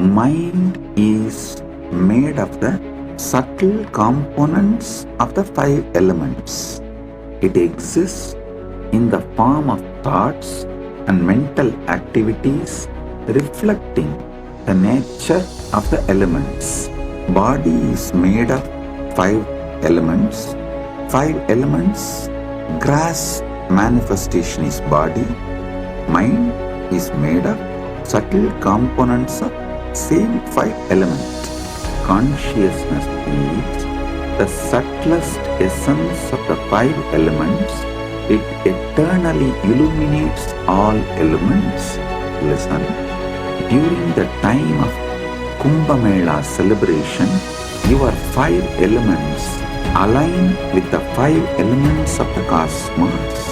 mind is made of the subtle components of the five elements. It exists in the form of thoughts and mental activities reflecting the nature of the elements. Body is made of five elements. Five elements. Grass manifestation is body. Mind is made of subtle components of same five elements. Consciousness is the subtlest essence of the five elements. It eternally illuminates all elements. Listen, during the time of Kumbh Mela celebration, your five elements align with the five elements of the cosmos.